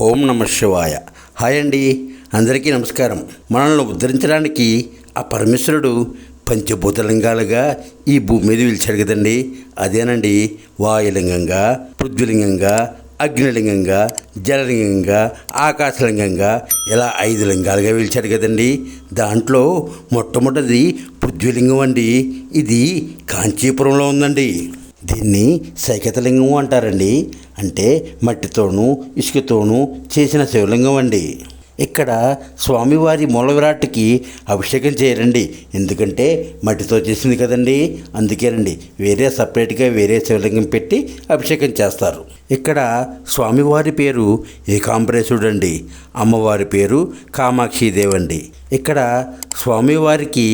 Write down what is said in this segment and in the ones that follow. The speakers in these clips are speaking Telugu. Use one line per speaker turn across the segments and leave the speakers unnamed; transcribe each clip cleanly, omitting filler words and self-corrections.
ఓం నమ శివాయ. హాయ్ అండి, అందరికీ నమస్కారం. మనల్ని ఉద్ధరించడానికి ఆ పరమేశ్వరుడు పంచభూతలింగాలుగా ఈ భూమి మీద పిలిచాడు కదండి. అదేనండి వాయులింగంగా, పృథ్వీలింగంగా, అగ్నిలింగంగా, జలలింగంగా, ఆకాశలింగంగా ఇలా 5 లింగాలుగా పిలిచాడు కదండి. దాంట్లో మొట్టమొదటిది పృథ్వీలింగం అండి. ఇది కాంచీపురంలో ఉందండి. దీన్ని సైకతలింగం అంటారండి. అంటే మట్టితోనూ ఇసుకతోనూ చేసిన శివలింగం అండి. ఇక్కడ స్వామివారి మూల విరాట్కి అభిషేకం చేయరండి, ఎందుకంటే మట్టితో చేసింది కదండి. అందుకేనండి వేరే సపరేట్గా వేరే శివలింగం పెట్టి అభిషేకం చేస్తారు. ఇక్కడ స్వామివారి పేరు ఏకాంబరేశ్వరుడు అండి, అమ్మవారి పేరు కామాక్షిదేవి అండి. ఇక్కడ స్వామివారికి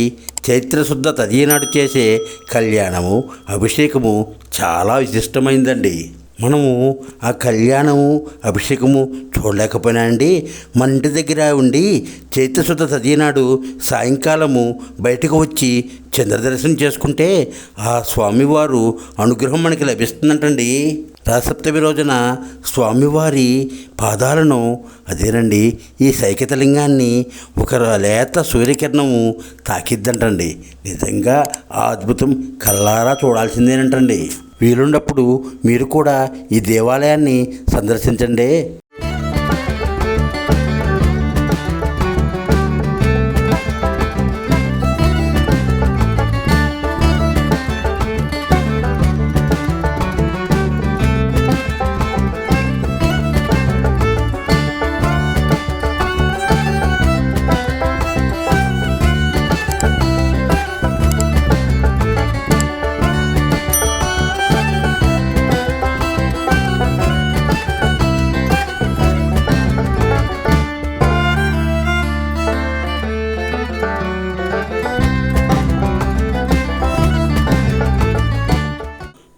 చైత్రశుద్ధ తదియనాడు చేసే కళ్యాణము, అభిషేకము చాలా విశిష్టమైందండి. మనము ఆ కళ్యాణము, అభిషేకము చూడలేకపోయినా అండి, మన ఇంటి దగ్గర ఉండి చైత్రశుద్ధ తదియనాడు సాయంకాలము బయటకు వచ్చి చంద్రదర్శనం చేసుకుంటే ఆ స్వామివారు అనుగ్రహం మనకి లభిస్తుందంటండి. రథసప్తమి రోజున స్వామివారి పాదాలను, అదేనండి ఈ సైకతలింగాన్ని ఒక లేత సూర్యకిరణము తాకిద్దంటండి. నిజంగా ఆ అద్భుతం కళ్ళారా చూడాల్సిందేనంటండి. వీలున్నప్పుడు మీరు కూడా ఈ దేవాలయాన్ని సందర్శించండి.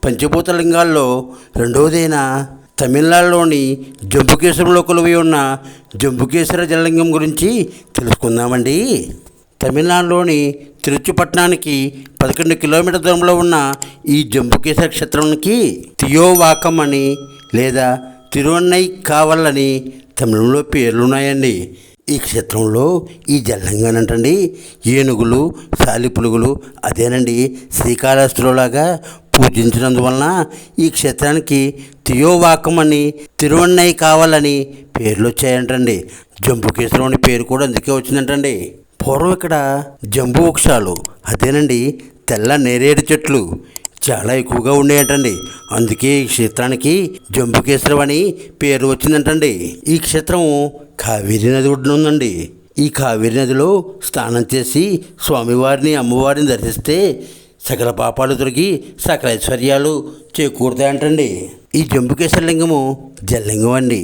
పంచభూతలింగాల్లో రెండవదైన తమిళనాడులోని జంబుకేశ్వరంలో కొలువై ఉన్న జంబుకేశ్వర జలలింగం గురించి తెలుసుకుందామండి. తమిళనాడులోని తిరుచిపట్నానికి 11 కిలోమీటర్ల దూరంలో ఉన్న ఈ జంబుకేశ్వర క్షేత్రానికి తియోవాకం అని లేదా తిరువన్నై కావల్ అని తమిళంలో పేర్లున్నాయండి. ఈ క్షేత్రంలో ఈ జలలింగానంటండి ఏనుగులు, సాలిపులుగులు, అదేనండి శ్రీకాళహస్తిలోలాగా పూజించినందువలన ఈ క్షేత్రానికి తియోవాకం అని, తిరువన్నై కావాలని పేర్లు వచ్చాయంటండి. జంబుకేశ్వరం అనే పేరు కూడా అందుకే వచ్చిందంటండి. పూర్వం ఇక్కడ జంబు వృక్షాలు, అదేనండి తెల్ల నేరేడు చెట్లు చాలా ఎక్కువగా ఉండేయంటండి. అందుకే ఈ క్షేత్రానికి జంబుకేశ్వరం అని పేరు వచ్చిందంటండి. ఈ క్షేత్రం కావేరీ నది ఒడ్డున ఉందండి. ఈ కావేరీ నదిలో స్నానం చేసి స్వామివారిని, అమ్మవారిని దర్శిస్తే సకల పాపాలు తొలగి సకల ఐశ్వర్యాలు చేకూరుతాయంటండి. ఈ జంబుకేశ్వర లింగము జలలింగం అండి.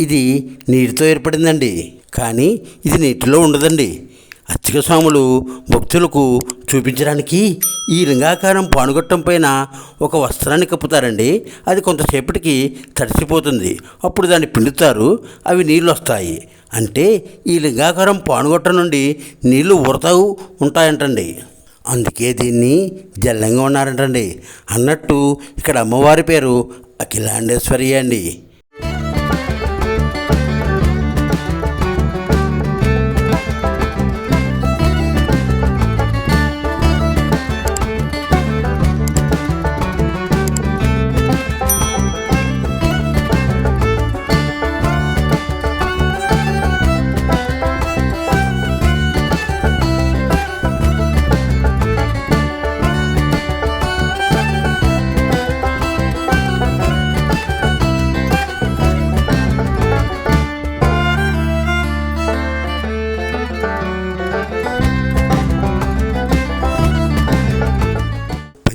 ఇది నీటితో ఏర్పడిందండి, కానీ ఇది నీటిలో ఉండదండి. అర్చక స్వాములు భక్తులకు చూపించడానికి ఈ లింగాకారం పానుగొట్టం పైన ఒక వస్త్రాన్ని కప్పుతారండి. అది కొంతసేపటికి తడిసిపోతుంది. అప్పుడు దాన్ని పిండుతారు, అవి నీళ్ళు వస్తాయి. అంటే ఈ లింగాకారం పానుగొట్టం నుండి నీళ్లు ఊరుతూ ఉంటాయంటండి. అందుకే దీన్ని జలలింగం అన్నారంటండి. అన్నట్టు ఇక్కడ అమ్మవారి పేరు అఖిలాండేశ్వరి అండి.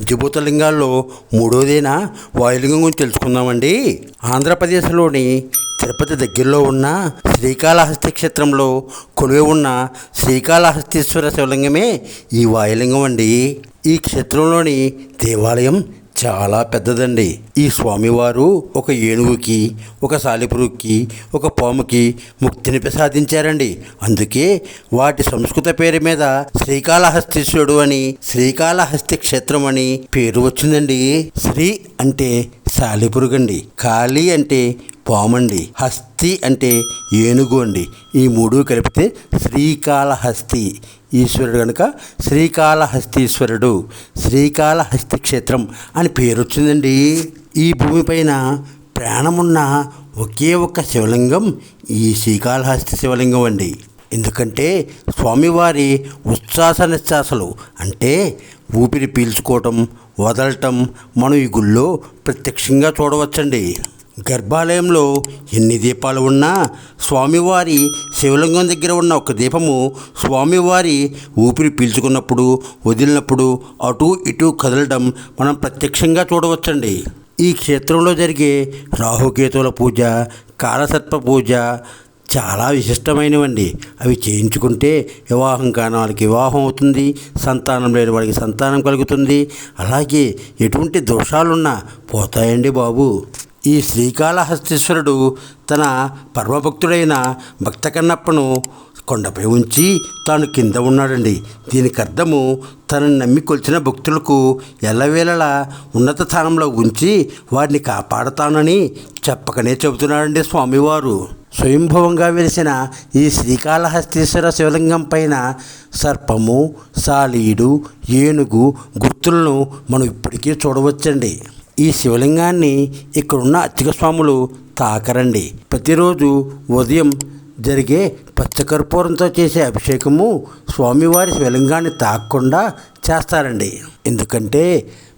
పంచభూతలింగాల్లో మూడోదైన వాయులింగం గురించి తెలుసుకుందామండి. ఆంధ్రప్రదేశ్లోని తిరుపతి దగ్గరలో ఉన్న శ్రీకాళహస్తి క్షేత్రంలో కొలువై ఉన్న శ్రీకాళహస్తీశ్వర శివలింగమే ఈ వాయులింగం అండి. ఈ క్షేత్రంలోని దేవాలయం చాలా పెద్దదండి. ఈ స్వామివారు ఒక ఏనుగుకి, ఒక సాలిపురుగుకి, ఒక పాముకి ముక్తిని ప్రసాదించారండి. అందుకే వాటి సంస్కృత పేరు మీద శ్రీకాళహస్తీశ్వరుడు అని, శ్రీకాళహస్తి క్షేత్రం అని పేరు వచ్చిందండి. శ్రీ అంటే సాలిపురుగండి, కాళీ అంటే పామండి, హస్తి అంటే ఏనుగు అండి. ఈ మూడు కలిపితే శ్రీకాళహస్తి. ఈశ్వరుడు కనుక శ్రీకాళహస్తీశ్వరుడు, శ్రీకాళహస్తి క్షేత్రం అని పేరు వచ్చిందండి. ఈ భూమిపైన ప్రాణమున్న ఒకే ఒక్క శివలింగం ఈ శ్రీకాళహస్తి శివలింగం అండి. ఎందుకంటే స్వామివారి ఉచ్ఛ్వాస నిశ్వాసలు అంటే ఊపిరి పీల్చుకోవటం, వదలటం మనం ఈ గుళ్ళో ప్రత్యక్షంగా చూడవచ్చండి. గర్భాలయంలో ఎన్ని దీపాలు ఉన్నా స్వామివారి శివలింగం దగ్గర ఉన్న ఒక దీపము స్వామివారి ఊపిరి పీల్చుకున్నప్పుడు, వదిలినప్పుడు అటు ఇటు కదలడం మనం ప్రత్యక్షంగా చూడవచ్చండి. ఈ క్షేత్రంలో జరిగే రాహుకేతువుల పూజ, కాలసర్ప పూజ చాలా విశిష్టమైనవండి. అవి చేయించుకుంటే వివాహం కాని వాళ్ళకి వివాహం అవుతుంది, సంతానం లేని వాడికి సంతానం కలుగుతుంది. అలాగే ఎటువంటి దోషాలున్నా పోతాయండి బాబు. ఈ శ్రీకాళహస్తీశ్వరుడు తన పరమభక్తుడైన భక్త కన్నప్పను కొండపై ఉంచి తాను కింద ఉన్నాడండి. దీనికి అర్థము తనని నమ్మి కొలిచిన భక్తులకు ఎల్లవేళలా ఉన్నత స్థానంలో ఉంచి వారిని కాపాడతానని చెప్పకనే చెబుతున్నాడండి స్వామివారు. స్వయంభవంగా వెలిసిన ఈ శ్రీకాళహస్తీశ్వర శివలింగం పైన సర్పము, సాలీడు, ఏనుగు గుర్తులను మనం ఇప్పటికీ చూడవచ్చండి. ఈ శివలింగాన్ని ఇక్కడున్న అర్చక స్వాములు తాకరండి. ప్రతిరోజు ఉదయం జరిగే పచ్చకర్పూరంతో చేసే అభిషేకము స్వామివారి శివలింగాన్ని తాకకుండా చేస్తారండి. ఎందుకంటే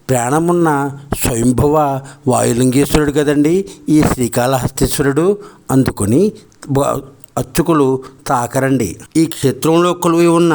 ప్రాణమున్న స్వయంభవ వాయులింగేశ్వరుడు కదండి ఈ శ్రీకాళహస్తీశ్వరుడు. అందుకొని అర్చకులు తాకరండి. ఈ క్షేత్రంలో కొలువై ఉన్న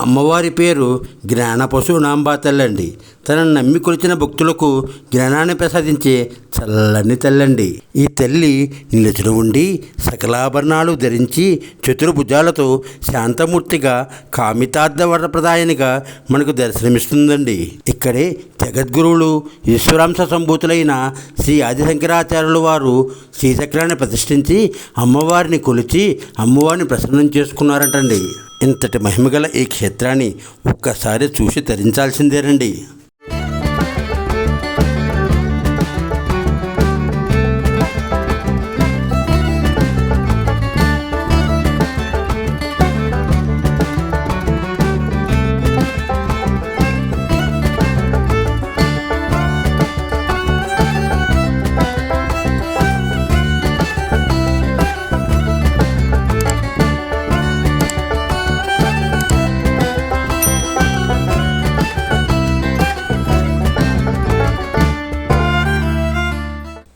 అమ్మవారి పేరు జ్ఞానపశునాంబ తల్లండి. తనను నమ్మి కొలిచిన భక్తులకు జ్ఞానాన్ని ప్రసాదించే చల్లని తల్లండి. ఈ తల్లి నిలుచుని ఉండి సకలాభరణాలు ధరించి చతుర్భుజాలతో శాంతమూర్తిగా కామితార్థ వరప్రదాయనిగా మనకు దర్శనమిస్తుందండి. ఇక్కడే జగద్గురువులు ఈశ్వరాంశ సంభూతులైన శ్రీ ఆదిశంకరాచార్యుల వారు శ్రీచక్రాన్ని ప్రతిష్ఠించి అమ్మవారిని కొలిచి అమ్మవారిని ప్రసన్నం చేసుకున్నారంటండి. ఇంతటి మహిమగల ఈ క్షేత్రాన్ని ఒక్కసారి చూసి తరించాల్సిందేనండి.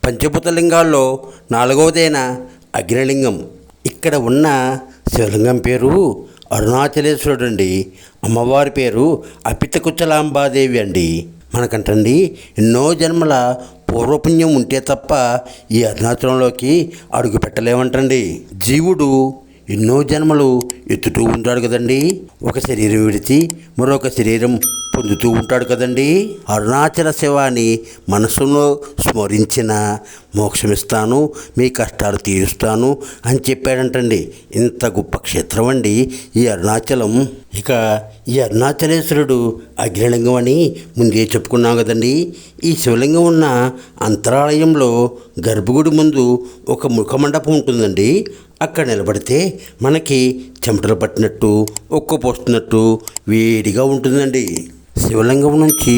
పంచభూతలింగాల్లో 4వదైన అగ్నిలింగం. ఇక్కడ ఉన్న శివలింగం పేరు అరుణాచలేశ్వరుడు అండి. అమ్మవారి పేరు అపితకుచలాంబాదేవి అండి. మనకంటండి ఎన్నో జన్మల పూర్వపుణ్యం ఉంటే తప్ప ఈ అరుణాచలంలోకి అడుగు పెట్టలేమంటండి. జీవుడు ఎన్నో జన్మలు ఎత్తుతూ ఉంటాడు కదండి. ఒక శరీరం విడిచి మరొక శరీరం పొందుతూ ఉంటాడు కదండి. అరుణాచల శివాని మనసులో స్మరించిన మోక్షమిస్తాను, మీ కష్టాలు తీరుస్తాను అని చెప్పాడంటండి. ఇంత గొప్ప క్షేత్రం అండి ఈ అరుణాచలం. ఇక ఈ అరుణాచలేశ్వరుడు అగ్నిలింగం అని ముందే చెప్పుకున్నాం కదండి. ఈ శివలింగం ఉన్న అంతరాలయంలో గర్భగుడి ముందు ఒక ముఖమండపం ఉంటుందండి. అక్కడ నిలబడితే మనకి చెమటలు పట్టినట్టు, ఒక్కపోస్తున్నట్టు వేడిగా ఉంటుందండి. శివలింగం నుంచి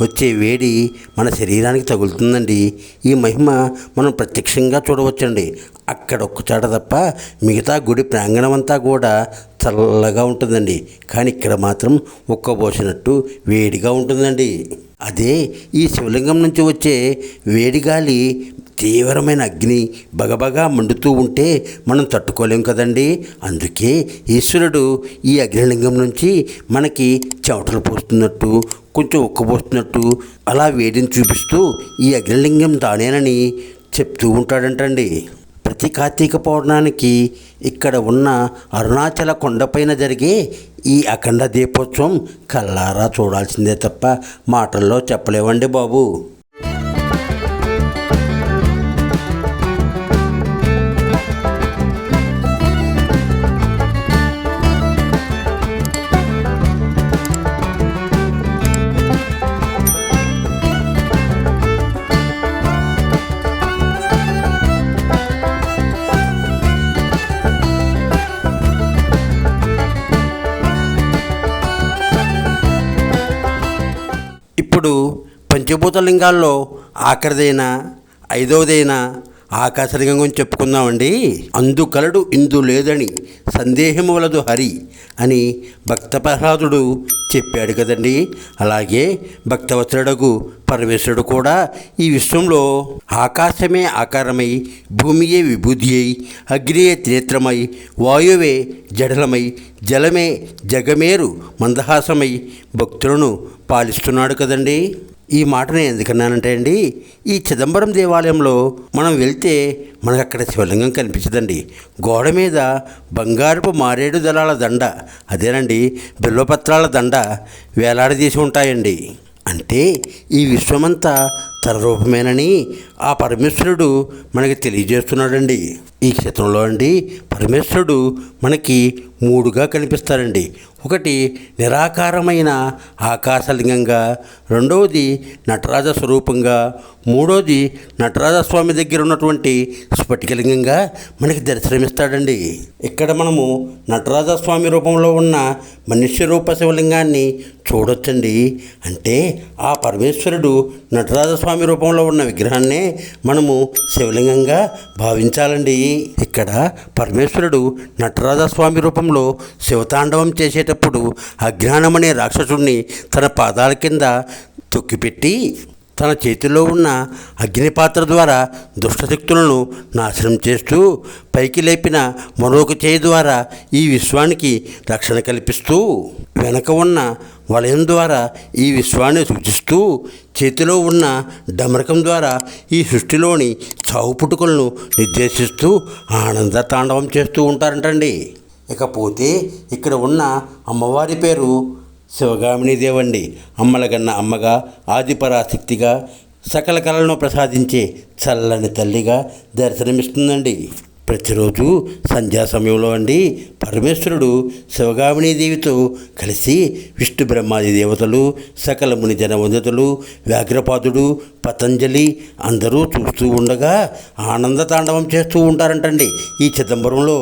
వచ్చే వేడి మన శరీరానికి తగులుతుందండి. ఈ మహిమ మనం ప్రత్యక్షంగా చూడవచ్చండి. అక్కడ ఒక్కచాట తప్ప మిగతా గుడి ప్రాంగణం అంతా కూడా చల్లగా ఉంటుందండి. కానీ ఇక్కడ మాత్రం ఒక్కబోసినట్టు వేడిగా ఉంటుందండి. అదే ఈ శివలింగం నుంచి వచ్చే వేడిగాలి తీవ్రమైన అగ్ని బగబగా మండుతూ ఉంటే మనం తట్టుకోలేం కదండి. అందుకే ఈశ్వరుడు ఈ అగ్నిలింగం నుంచి మనకి చెమటలు పోస్తున్నట్టు, కొంచెం ఉక్కపోస్తున్నట్టు అలా వేడిని చూపిస్తూ ఈ అగ్నిలింగం తానేనని చెప్తూ ఉంటాడంటండి. ప్రతి కార్తీక పౌర్ణానికి ఇక్కడ ఉన్న అరుణాచల కొండపైన జరిగే ఈ అఖండ దీపోత్సవం కల్లారా చూడాల్సిందే తప్ప మాటల్లో చెప్పలేవండి బాబు. ఇప్పుడు పంచభూత లింగాల్లో ఆఖరిదైన ఐదవదైన ఆకాశలింగం గురించి చెప్పుకుందామండి. అందుకలడు ఇందు లేదని సందేహము వలదు హరి అని భక్త ప్రహ్లాదుడు చెప్పాడు కదండి. అలాగే భక్తవత్సలుడగు పరమేశ్వరుడు కూడా ఈ విశ్వంలో ఆకాశమే ఆకారమై, భూమియే విభూతి అయి, అగ్నియే త్రేత్రమై, వాయువే జడలమై, జలమే జగమేరు మందహాసమై భక్తులను పాలిస్తున్నాడు కదండి. ఈ మాట నేను ఎందుకన్నానంటే అండి, ఈ చిదంబరం దేవాలయంలో మనం వెళ్తే మనకు అక్కడ శివలింగం కనిపించదండి. గోడ మీద బంగారపు మారేడు దళాల దండ, అదేనండి బిల్వపత్రాల దండ వేలాడదీసి ఉంటాయండి. అంటే ఈ విశ్వమంతా తన రూపమేనని ఆ పరమేశ్వరుడు మనకి తెలియజేస్తున్నాడండి. ఈ క్షేత్రంలో అండి పరమేశ్వరుడు మనకి మూడుగా కనిపిస్తారండి. ఒకటి నిరాకారమైన ఆకాశలింగంగా, రెండవది నటరాజ స్వరూపంగా, మూడవది నటరాజ స్వామి దగ్గర ఉన్నటువంటి స్ఫటికలింగంగా మనకి దర్శనమిస్తాడండి. ఇక్కడ మనము నటరాజ స్వామి రూపంలో ఉన్న మనుష్య రూప శివలింగాన్ని చూడొచ్చండి. అంటే ఆ పరమేశ్వరుడు నటరాజ స్వామి రూపంలో ఉన్న విగ్రహాన్నే మనము శివలింగంగా భావించాలండి. ఇక్కడ పరమేశ్వరుడు నటరాజ స్వామి రూపంలో శివతాండవం చేసేటప్పుడు అజ్ఞానం అనే రాక్షసుడిని తన పాదాల కింద తొక్కిపెట్టి తన చేతిలో ఉన్న అగ్నిపాత్ర ద్వారా దుష్టశక్తులను నాశనం చేస్తూ, పైకి లేపిన మరొక చేయి ద్వారా ఈ విశ్వానికి రక్షణ కల్పిస్తూ, వెనక ఉన్న వలయం ద్వారా ఈ విశ్వాన్ని సూచిస్తూ, చేతిలో ఉన్న డమరకం ద్వారా ఈ సృష్టిలోని చావు పుట్టుకలను నిర్దేశిస్తూ ఆనంద తాండవం చేస్తూ ఉంటారంటండి. ఇకపోతే ఇక్కడ ఉన్న అమ్మవారి పేరు శివగామినీదేవండి. అమ్మలగన్న అమ్మగా, ఆదిపరాశక్తిగా, సకల కళలను ప్రసాదించే చల్లని తల్లిగా దర్శనమిస్తుందండి. ప్రతిరోజు సంధ్యా సమయంలో అండి పరమేశ్వరుడు శివగామినీదేవితో కలిసి విష్ణు బ్రహ్మాది దేవతలు, సకల ముని జనవందితులు, వ్యాఘ్రపాదుడు, పతంజలి అందరూ చూస్తూ ఉండగా ఆనంద తాండవం చేస్తూ ఉంటారంటండి ఈ చిదంబరంలో.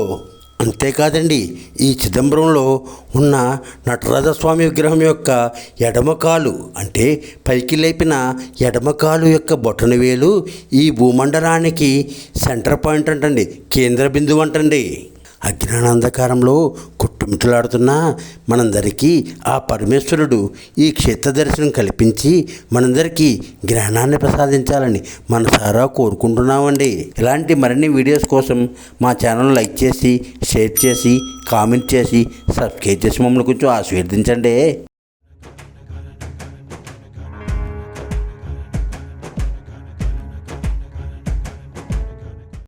అంతేకాదండి, ఈ చిదంబరంలో ఉన్న నటరాజస్వామి విగ్రహం యొక్క ఎడమకాలు, అంటే పైకి లేపిన ఎడమకాలు యొక్క బొటనవేలు ఈ భూమండలానికి సెంటర్ పాయింట్ అంటండి, కేంద్ర బిందువు అంటండి. అజ్ఞానాంధకారంలో కొట్టుమిట్లాడుతున్న మనందరికీ ఆ పరమేశ్వరుడు ఈ క్షేత్ర దర్శనం కల్పించి మనందరికీ జ్ఞానాన్ని ప్రసాదించాలని మనసారా కోరుకుంటున్నామండి. ఇలాంటి మరిన్ని వీడియోస్ కోసం మా ఛానల్ లైక్ చేసి, షేర్ చేసి, కామెంట్ చేసి, సబ్స్క్రైబ్ చేసి మమ్మల్ని కొంచెం ఆశీర్వదించండి.